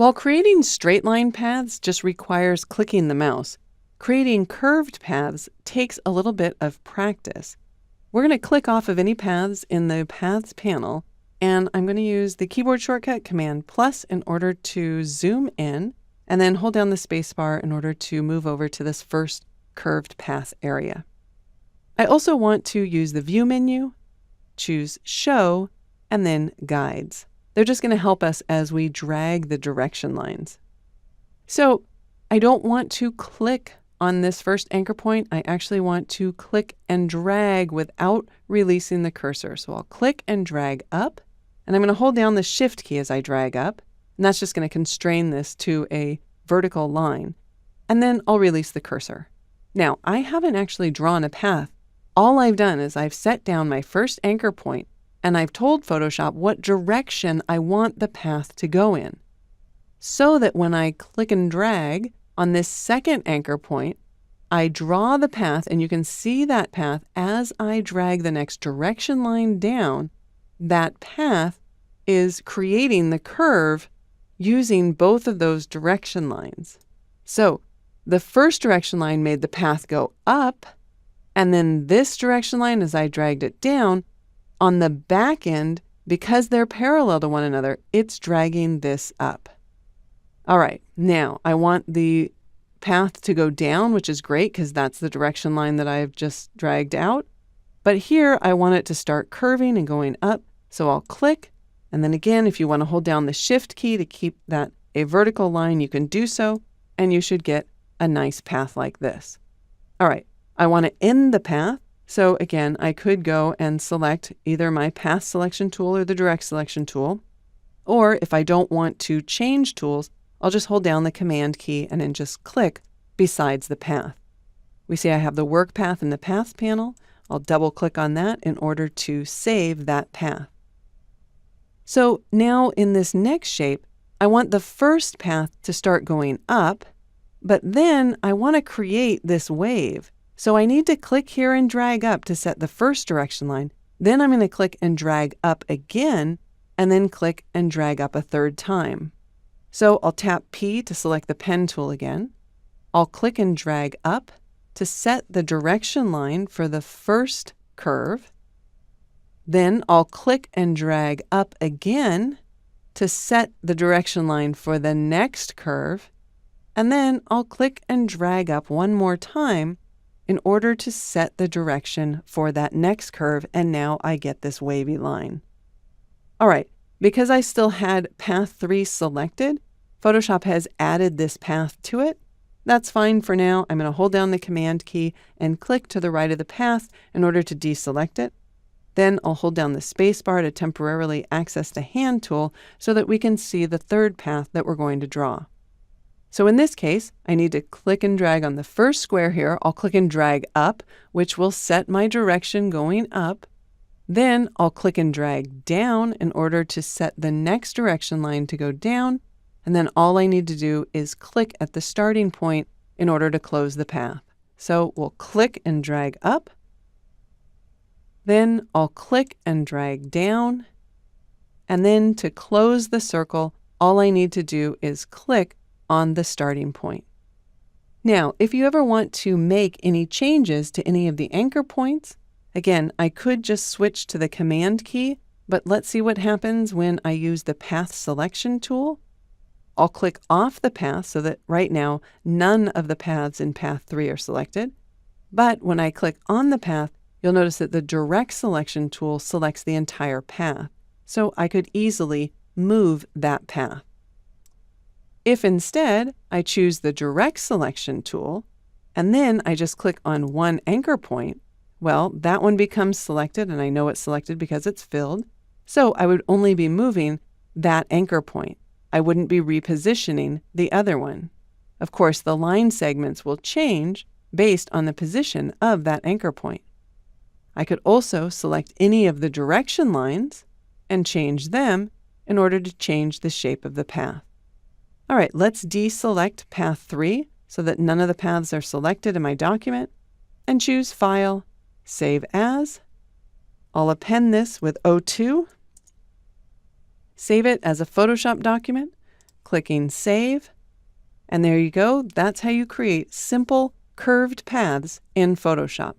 While creating straight line paths just requires clicking the mouse, creating curved paths takes a little bit of practice. We're going to click off of any paths in the Paths panel, and I'm going to use the keyboard shortcut Command+ in order to zoom in, and then hold down the spacebar in order to move over to this first curved path area. I also want to use the View menu, choose Show, and then Guides. They're just going to help us as we drag the direction lines. So I don't want to click on this first anchor point. I actually want to click and drag without releasing the cursor. So I'll click and drag up, and I'm going to hold down the Shift key as I drag up, and that's just going to constrain this to a vertical line. And then I'll release the cursor. Now, I haven't actually drawn a path. All I've done is I've set down my first anchor point, and I've told Photoshop what direction I want the path to go in. So that when I click and drag on this second anchor point, I draw the path, and you can see that path as I drag the next direction line down. That path is creating the curve using both of those direction lines. So the first direction line made the path go up, and then this direction line, as I dragged it down, on the back end, because they're parallel to one another, it's dragging this up. All right, now I want the path to go down, which is great because that's the direction line that I've just dragged out. But here I want it to start curving and going up. So I'll click. And then again, if you want to hold down the Shift key to keep that a vertical line, you can do so. And you should get a nice path like this. All right, I want to end the path. So again, I could go and select either my Path Selection tool or the Direct Selection tool. Or if I don't want to change tools, I'll just hold down the Command key and then just click besides the path. We see I have the Work Path in the Paths panel. I'll double click on that in order to save that path. So now in this next shape, I want the first path to start going up, but then I want to create this wave. So I need to click here and drag up to set the first direction line. Then I'm going to click and drag up again, and then click and drag up a third time. So I'll tap P to select the pen tool again. I'll click and drag up to set the direction line for the first curve. Then I'll click and drag up again to set the direction line for the next curve. And then I'll click and drag up one more time in order to set the direction for that next curve, and now I get this wavy line. All right, because I still had path 3 selected, Photoshop has added this path to it. That's fine for now. I'm going to hold down the Command key and click to the right of the path in order to deselect it. Then I'll hold down the space bar to temporarily access the Hand tool so that we can see the third path that we're going to draw. So in this case, I need to click and drag on the first square here. I'll click and drag up, which will set my direction going up. Then I'll click and drag down in order to set the next direction line to go down. And then all I need to do is click at the starting point in order to close the path. So we'll click and drag up. Then I'll click and drag down. And then to close the circle, all I need to do is click on the starting point. Now, if you ever want to make any changes to any of the anchor points, again, I could just switch to the Command key, but let's see what happens when I use the Path Selection tool. I'll click off the path so that right now none of the paths in Path 3 are selected. But when I click on the path, you'll notice that the Direct Selection tool selects the entire path. So I could easily move that path. If instead I choose the Direct Selection tool, and then I just click on one anchor point, well, that one becomes selected, and I know it's selected because it's filled. So I would only be moving that anchor point. I wouldn't be repositioning the other one. Of course, the line segments will change based on the position of that anchor point. I could also select any of the direction lines and change them in order to change the shape of the path. All right, let's deselect Path 3 so that none of the paths are selected in my document, and choose File, Save As. I'll append this with O2. Save it as a Photoshop document. clicking Save. And there you go. That's how you create simple curved paths in Photoshop.